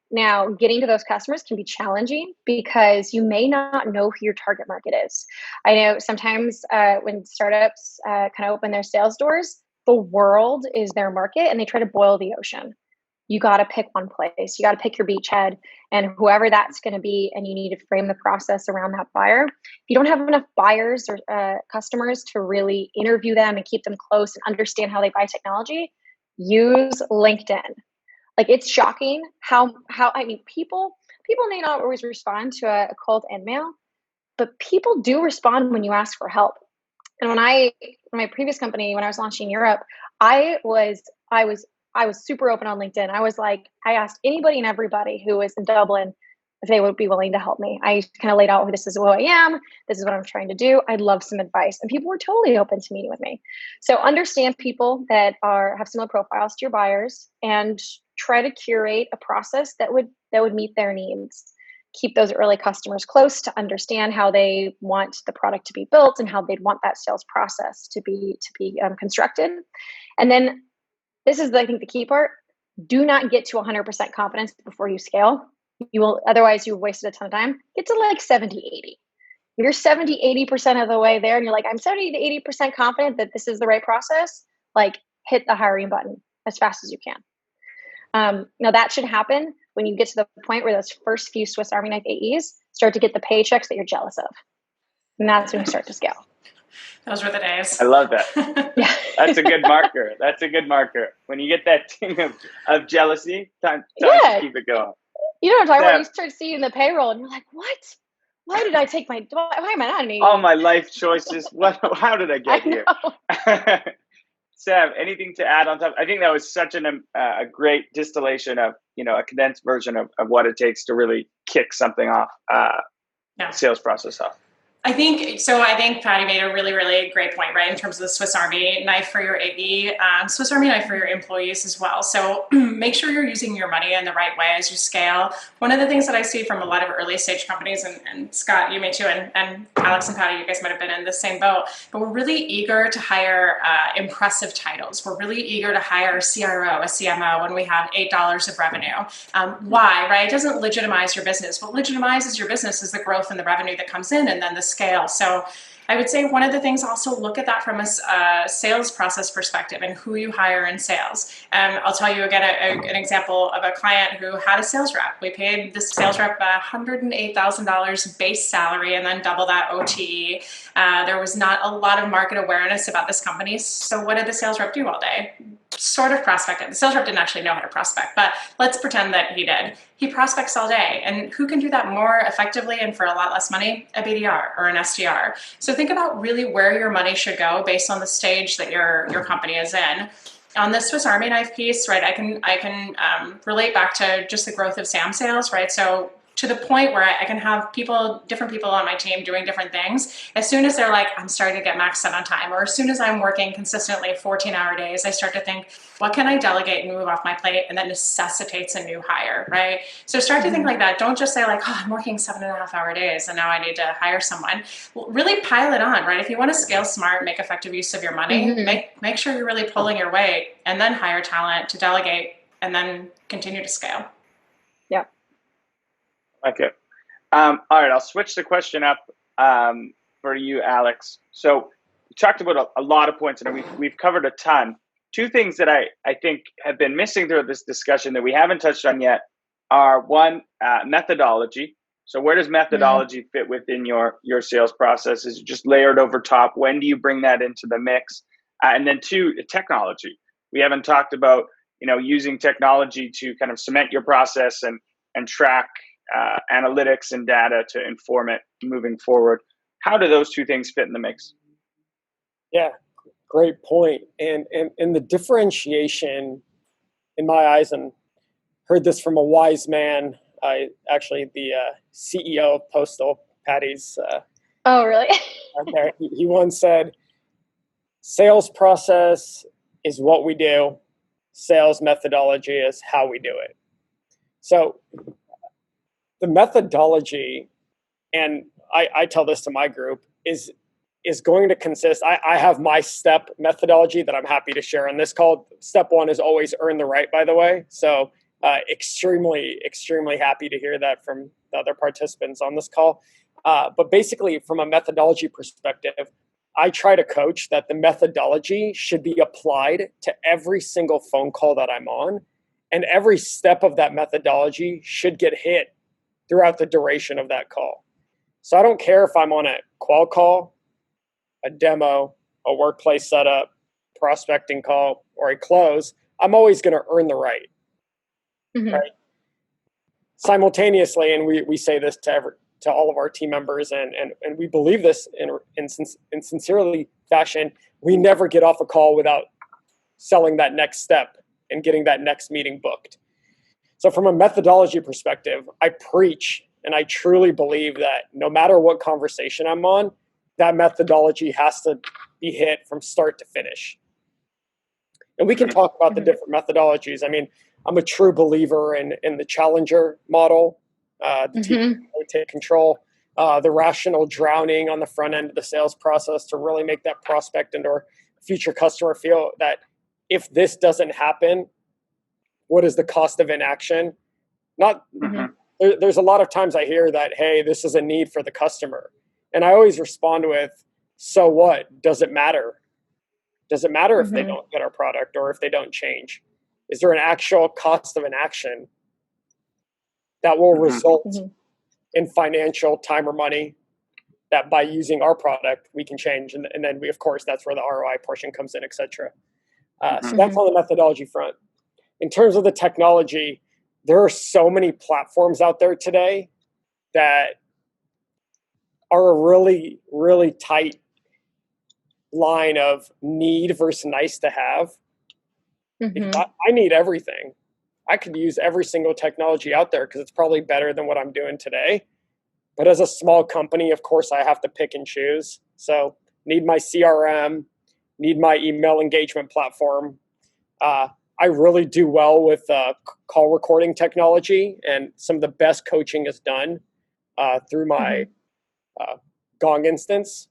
Now, getting to those customers can be challenging because you may not know who your target market is. I know sometimes when startups kind of open their sales doors, the world is their market and they try to boil the ocean. You got to pick one place. You got to pick your beachhead and whoever that's going to be, and you need to frame the process around that buyer. If you don't have enough buyers or customers to really interview them and keep them close and understand how they buy technology, use LinkedIn. Like, it's shocking how people may not always respond to a cold email, but people do respond when you ask for help. And when my previous company, when I was launching in Europe, I was super open on LinkedIn. I asked anybody and everybody who was in Dublin if they would be willing to help me. I kind of laid out, this is who I am. This is what I'm trying to do. I'd love some advice. And people were totally open to meeting with me. So understand people that have similar profiles to your buyers and try to curate a process that would meet their needs. Keep those early customers close to understand how they want the product to be built and how they'd want that sales process to be constructed. And then this is, I think, the key part. Do not get to 100% confidence before you scale. Otherwise you've wasted a ton of time. Get to like 70, 80. If you're 70, 80% of the way there and you're like, I'm 70 to 80% confident that this is the right process, like, hit the hiring button as fast as you can. Now that should happen when you get to the point where those first few Swiss Army knife AEs start to get the paychecks that you're jealous of. And that's when you start to scale. Those were the days. I love that. Yeah. That's a good marker. That's a good marker. When you get that ting of jealousy, time to keep it going. You know what I'm talking about? You start seeing the payroll and you're like, what? Why did I take why am I not an AE? All my life choices. How did I get here? Sam, anything to add on top? I think that was such a great distillation of, a condensed version of what it takes to really kick something off, sales process off. I think Patty made a really, really great point, right? In terms of the Swiss Army knife for your AE, Swiss Army knife for your employees as well. So make sure you're using your money in the right way as you scale. One of the things that I see from a lot of early stage companies, and Scott, you may too, and Alex and Patty, you guys might have been in the same boat, but we're really eager to hire impressive titles. We're really eager to hire a CRO, a CMO when we have $8 of revenue. Why, right? It doesn't legitimize your business. What legitimizes your business is the growth and the revenue that comes in, and then the scale. So I would say one of the things, also look at that from a sales process perspective and who you hire in sales. I'll tell you again an example of a client who had a sales rep. We paid this sales rep $108,000 base salary and then double that OTE. There was not a lot of market awareness about this company. So what did the sales rep do all day? Sort of prospected. The sales rep didn't actually know how to prospect, but let's pretend that he did. He prospects all day. And who can do that more effectively and for a lot less money? A BDR or an SDR. So think about really where your money should go based on the stage that your company is in. On the Swiss Army knife piece, right, I can relate back to just the growth of SAM sales, right? So to the point where I can have different people on my team doing different things. As soon as they're like, I'm starting to get maxed out on time, or as soon as I'm working consistently 14-hour days, I start to think, what can I delegate and move off my plate? And that necessitates a new hire, right? So start to think like that. Don't just say like, I'm working 7.5-hour days and now I need to hire someone. Really pile it on, right? If you want to scale smart, make effective use of your money, make sure you're really pulling your weight, and then hire talent to delegate and then continue to scale. Yeah. Okay. All right. I'll switch the question up for you, Alex. So we talked about a lot of points, and we've covered a ton. Two things that I think have been missing throughout this discussion that we haven't touched on yet are, one, methodology. So where does methodology fit within your sales process? Is it just layered over top? When do you bring that into the mix? And then two, technology. We haven't talked about, using technology to kind of cement your process and track analytics and data to inform it moving forward. How do those two things fit in the mix? Yeah, great point. And the differentiation, in my eyes, and heard this from a wise man Actually the CEO of Postal, Patty's. Oh, really? There. He once said, "Sales process is what we do. Sales methodology is how we do it." So the methodology, and I tell this to my group, is going to consist. I have my step methodology that I'm happy to share on this call. Step one is always earn the right, by the way. So extremely happy to hear that from the other participants on this call. But basically, from a methodology perspective, I try to coach that the methodology should be applied to every single phone call that I'm on, and every step of that methodology should get hit throughout the duration of that call. So I don't care if I'm on a qual call, a demo, a workplace setup, prospecting call, or a close, I'm always going to earn the right. Mm-hmm. Right? Simultaneously, and we say this to all of our team members, and we believe this in sincerely fashion, we never get off a call without selling that next step and getting that next meeting booked. So from a methodology perspective, I preach and I truly believe that no matter what conversation I'm on, that methodology has to be hit from start to finish. And we can talk about the different methodologies. I mean, I'm a true believer in the challenger model, the team take control, the rational drowning on the front end of the sales process to really make that prospect and or future customer feel that if this doesn't happen, what is the cost of inaction? There's a lot of times I hear that, hey, this is a need for the customer. And I always respond with, so what? Does it matter? Does it matter if they don't get our product or if they don't change? Is there an actual cost of inaction that will result in financial time or money that by using our product, we can change? And then we, of course, that's where the ROI portion comes in, et cetera. So that's on the methodology front. In terms of the technology, there are so many platforms out there today that are a really, really tight line of need versus nice to have. I need everything. I could use every single technology out there because it's probably better than what I'm doing today. But as a small company, of course, I have to pick and choose. So need my CRM, need my email engagement platform. I really do well with call recording technology, and some of the best coaching is done through my Gong instance.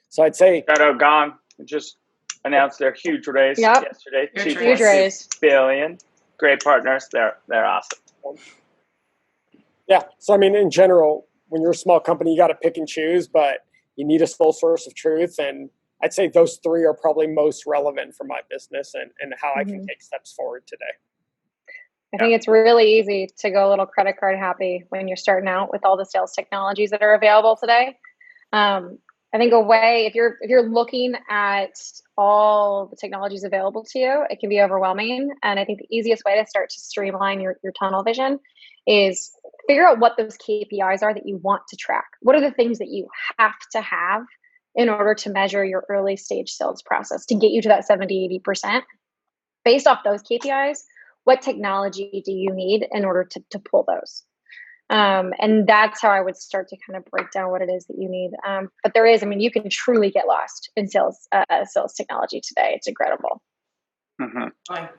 So I'd say shout out Gong. Just announced their huge raise yesterday. Huge raise. Billion. Great partners. They're awesome. Yeah. So I mean, in general, when you're a small company, you got to pick and choose, but you need a sole source of truth. And I'd say those three are probably most relevant for my business and how I can take steps forward today. I think it's really easy to go a little credit card happy when you're starting out with all the sales technologies that are available today. I think if you're looking at all the technologies available to you, it can be overwhelming. And I think the easiest way to start to streamline your tunnel vision is figure out what those KPIs are that you want to track. What are the things that you have to have in order to measure your early stage sales process to get you to that 70, 80%? Based off those KPIs, what technology do you need in order to pull those? And that's how I would start to kind of break down what it is that you need. But you can truly get lost in sales technology today. It's incredible.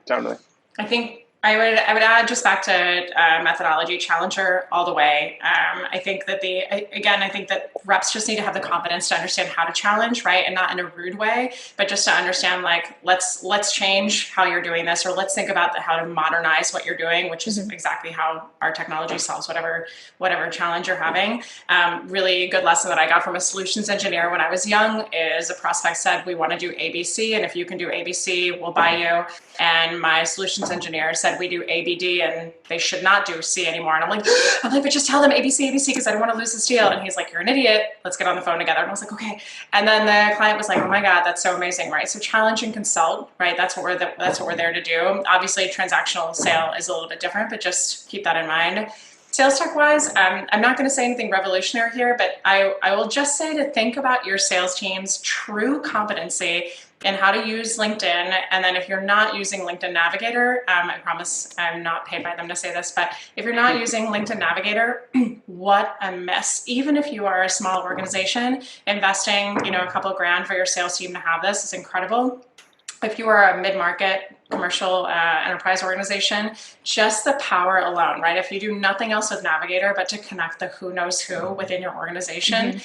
Totally. I think I would add just back to methodology challenger all the way. I think that I think that reps just need to have the confidence to understand how to challenge, right? And not in a rude way, but just to understand, like, let's change how you're doing this, or let's think about how to modernize what you're doing, which is exactly how our technology solves whatever challenge you're having. Really good lesson that I got from a solutions engineer when I was young is a prospect said, we want to do ABC, and if you can do ABC, we'll buy you. And my solutions engineer said, we do ABD and they should not do C anymore. And I'm like, but just tell them ABC, because I don't want to lose this deal. And he's like, you're an idiot. Let's get on the phone together. And I was like, okay. And then the client was like, oh my God, that's so amazing, right? So challenge and consult, right? That's what we're there to do. Obviously, transactional sale is a little bit different, but just keep that in mind. Sales tech wise, I'm not going to say anything revolutionary here, but I will just say to think about your sales team's true competency and how to use LinkedIn. And then if you're not using LinkedIn Navigator, I promise I'm not paid by them to say this, but if you're not using LinkedIn Navigator, what a mess. Even if you are a small organization, investing, a couple of grand for your sales team to have this is incredible. If you are a mid-market commercial enterprise organization, just the power alone, right? If you do nothing else with Navigator but to connect the who knows who within your organization,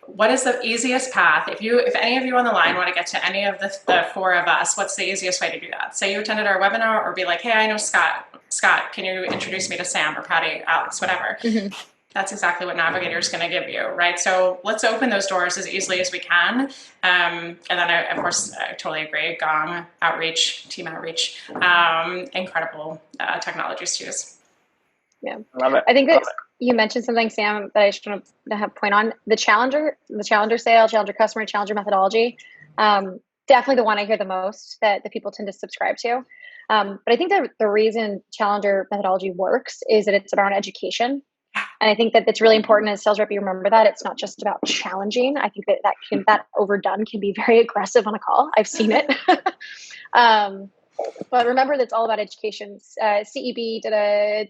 what is the easiest path? If any of you on the line want to get to any of the four of us, what's the easiest way to do that? Say you attended our webinar, or be like, hey, I know Scott. Scott, can you introduce me to Sam or Patty, Alex, whatever. That's exactly what Navigator is going to give you, right? So let's open those doors as easily as we can. And then, of course, I totally agree. Gong, outreach, team outreach, incredible technologies to use. Yeah, Love it. I think that you mentioned something, Sam, that I just want to have a point on. The challenger sale, challenger customer, challenger methodology. Definitely the one I hear the most that the people tend to subscribe to. But I think that the reason challenger methodology works is that it's around education. And I think that it's really important as a sales rep, you remember that it's not just about challenging. I think that overdone can be very aggressive on a call. I've seen it. But remember, that's all about education. CEB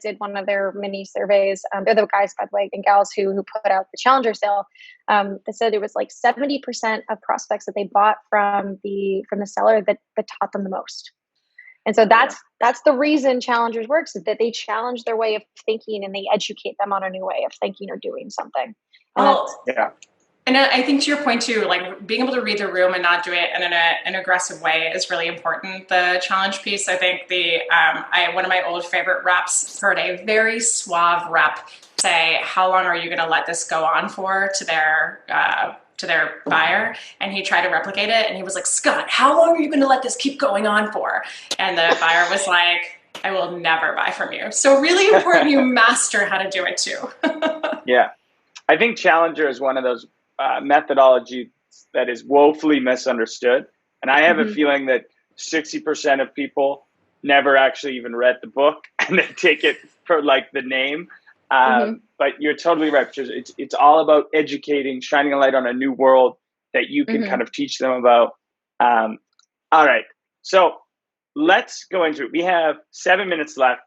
did one of their mini surveys. They're the guys, by the way, and gals who put out the challenger sale. They said it was like 70% of prospects that they bought from the seller that taught them the most. And so that's the reason challengers works, is that they challenge their way of thinking and they educate them on a new way of thinking or doing something. And I think to your point too, like being able to read the room and not do it in an aggressive way is really important. The challenge piece, I think one of my old favorite reps heard a very suave rep say, how long are you going to let this go on for, to their buyer, and he tried to replicate it, and he was like, Scott, how long are you going to let this keep going on for? And the buyer was like, I will never buy from you. So really important you master how to do it too. Yeah. I think Challenger is one of those methodologies that is woefully misunderstood. And I have a feeling that 60% of people never actually even read the book, and they take it for like the name. But you're totally right, because it's all about educating, shining a light on a new world that you can kind of teach them about. All right, so let's go into it. We have 7 minutes left.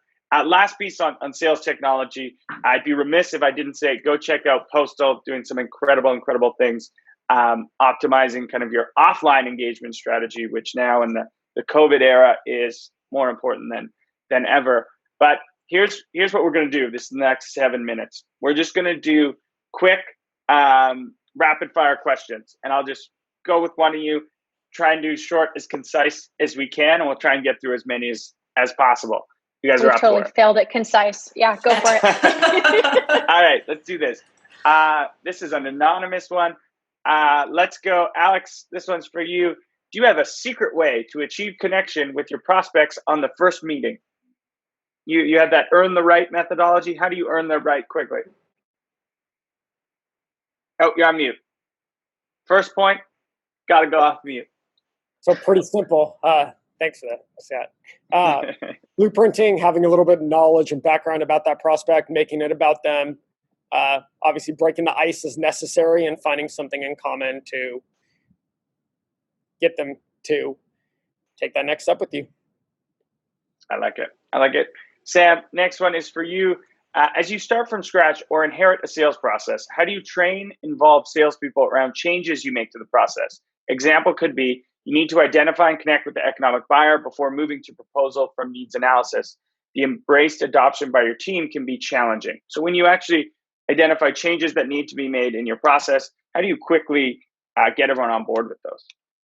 Last piece on sales technology. I'd be remiss if I didn't say, go check out Postal, doing some incredible things, optimizing kind of your offline engagement strategy, which now in the COVID era is more important than ever. But here's what we're going to do this next 7 minutes. We're just going to do quick rapid fire questions, and I'll just go with one of you, try and do short, as concise as we can, and we'll try and get through as many as possible. You guys are up totally for it. Failed at concise. Yeah, go for it. All right, let's do this. This is an anonymous one. Let's go. Alex, this one's for you. Do you have a secret way to achieve connection with your prospects on the first meeting? You have that earn the right methodology. How do you earn the right quickly? Oh, you're on mute. First point, got to go off mute. So pretty simple. Thanks for that, Scott. Blueprinting, having a little bit of knowledge and background about that prospect, making it about them. Obviously, breaking the ice is necessary, and finding something in common to get them to take that next step with you. I like it. Sam, next one is for you. As you start from scratch or inherit a sales process, how do you train, involve salespeople around changes you make to the process? Example could be, you need to identify and connect with the economic buyer before moving to proposal from needs analysis. The embraced adoption by your team can be challenging. So when you actually identify changes that need to be made in your process, how do you quickly get everyone on board with those?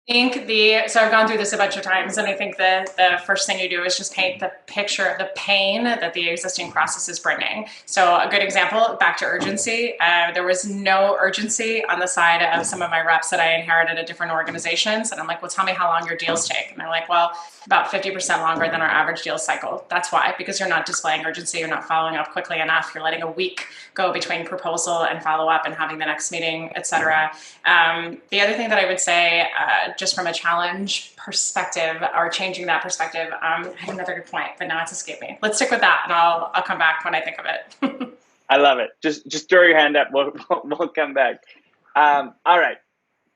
So I've gone through this a bunch of times, and I think the first thing you do is just paint the picture of the pain that the existing process is bringing. So a good example, back to urgency. There was no urgency on the side of some of my reps that I inherited at different organizations. And I'm like, well, tell me how long your deals take. And they're like, well, about 50% longer than our average deal cycle. That's why, because you're not displaying urgency. You're not following up quickly enough. You're letting a week go between proposal and follow up and having the next meeting, et cetera. The other thing that I would say, just from a challenge perspective or changing that perspective, I had another good point, but now it's escaped me. Let's stick with that, and I'll come back when I think of it. I love it. Just throw your hand up. We'll come back. All right.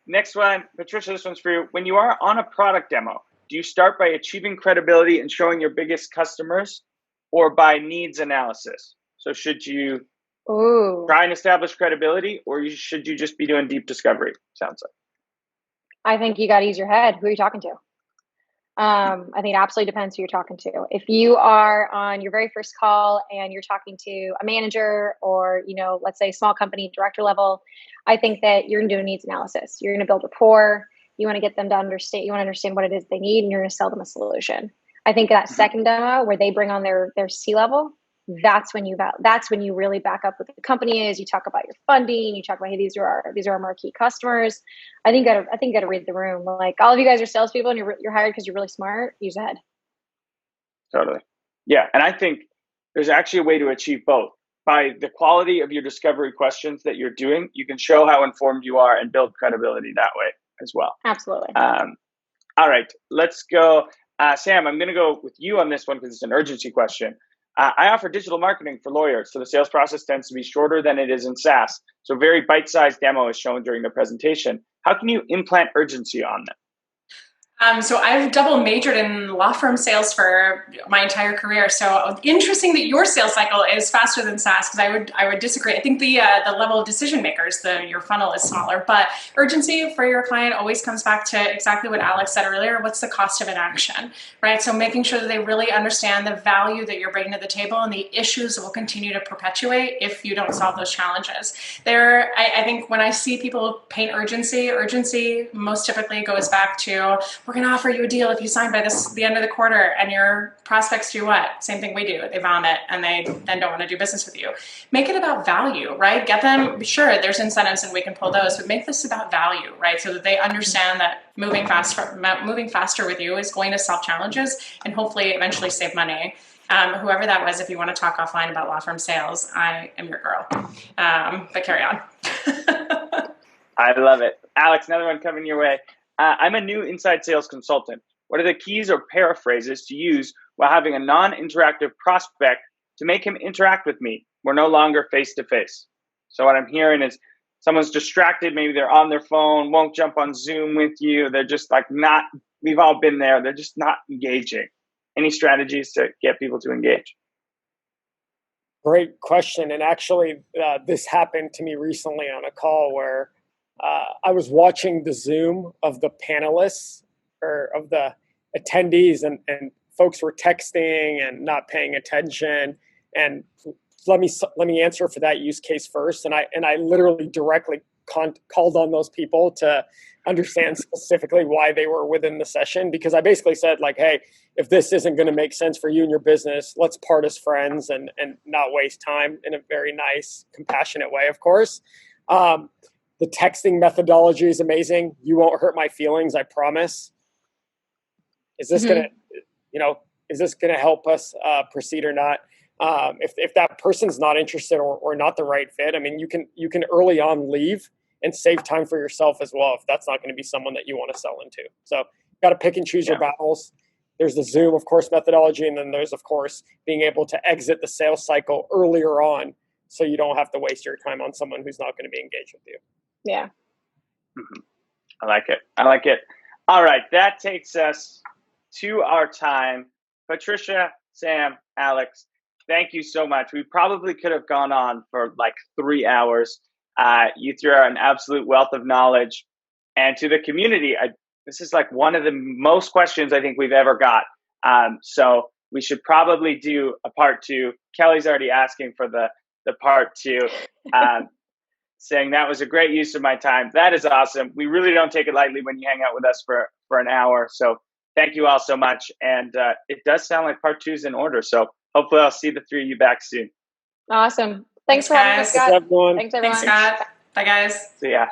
next one, Patricia, this one's for you. When you are on a product demo, do you start by achieving credibility and showing your biggest customers, or by needs analysis? So should you try and establish credibility, or should you just be doing deep discovery? Sounds like. I think you got to use your head. Who are you talking to? I think it absolutely depends who you're talking to. If you are on your very first call and you're talking to a manager or, let's say small company director level, I think that you're going to do a needs analysis. You're going to build rapport. You want to get them to understand. You want to understand what it is they need, and you're going to sell them a solution. I think that second demo where they bring on their C-level, that's when you really back up what the company is. You talk about your funding. You talk about, hey, these are our marquee customers. I think you got to read the room. Like, all of you guys are salespeople, and you're hired because you're really smart. Use a head. Totally. Yeah, and I think there's actually a way to achieve both. By the quality of your discovery questions that you're doing, you can show how informed you are and build credibility that way as well. Absolutely. All right, let's go. Sam, I'm going to go with you on this one because it's an urgency question. I offer digital marketing for lawyers, so the sales process tends to be shorter than it is in SaaS. So very bite-sized demo is shown during the presentation. How can you implant urgency on them? So I've double majored in law firm sales for my entire career. So interesting that your sales cycle is faster than SaaS, because I would disagree. I think the level of decision makers, your funnel is smaller, but urgency for your client always comes back to exactly what Alex said earlier. What's the cost of inaction, right? So making sure that they really understand the value that you're bringing to the table and the issues that will continue to perpetuate if you don't solve those challenges. I think when I see people paint urgency most typically goes back to, we're going to offer you a deal if you sign by the end of the quarter, and your prospects do what? Same thing we do. They vomit and they then don't want to do business with you. Make it about value, right? Get them, sure, there's incentives and we can pull those, but make this about value, right? So that they understand that moving faster with you is going to solve challenges and hopefully eventually save money. Whoever that was, if you want to talk offline about law firm sales, I am your girl. But carry on. I love it. Alex, another one coming your way. I'm a new inside sales consultant. What are the keys or paraphrases to use while having a non-interactive prospect to make him interact with me? We're no longer face-to-face. So what I'm hearing is someone's distracted. Maybe they're on their phone, won't jump on Zoom with you. They're just like not, we've all been there. They're just not engaging. Any strategies to get people to engage? Great question. And actually, this happened to me recently on a call where I was watching the Zoom of the panelists or of the attendees, and folks were texting and not paying attention. And let me answer for that use case first. And I literally directly called on those people to understand specifically why they were within the session, because I basically said, like, hey, if this isn't going to make sense for you and your business, let's part as friends and not waste time, in a very nice, compassionate way, of course. The texting methodology is amazing. You won't hurt my feelings, I promise. Is this gonna help us proceed or not? If that person's not interested or not the right fit, I mean, you can early on leave and save time for yourself as well if that's not going to be someone that you want to sell into. So you got to pick and choose your battles. There's the Zoom, of course, methodology, and then there's, of course, being able to exit the sales cycle earlier on so you don't have to waste your time on someone who's not going to be engaged with you. Yeah. Mm-hmm. I like it. All right. That takes us to our time. Patricia, Sam, Alex, thank you so much. We probably could have gone on for like 3 hours. You threw out an absolute wealth of knowledge. And to the community, this is like one of the most questions I think we've ever got. So we should probably do a part 2. Kelly's already asking for the part 2. Saying that was a great use of my time. That is awesome. We really don't take it lightly when you hang out with us for an hour. So thank you all so much. And it does sound like part 2 is in order. So hopefully I'll see the 3 of you back soon. Awesome. Thanks for having us, Scott. Thanks, everyone. Thanks, everyone. Thanks, Scott. Bye, guys. See ya.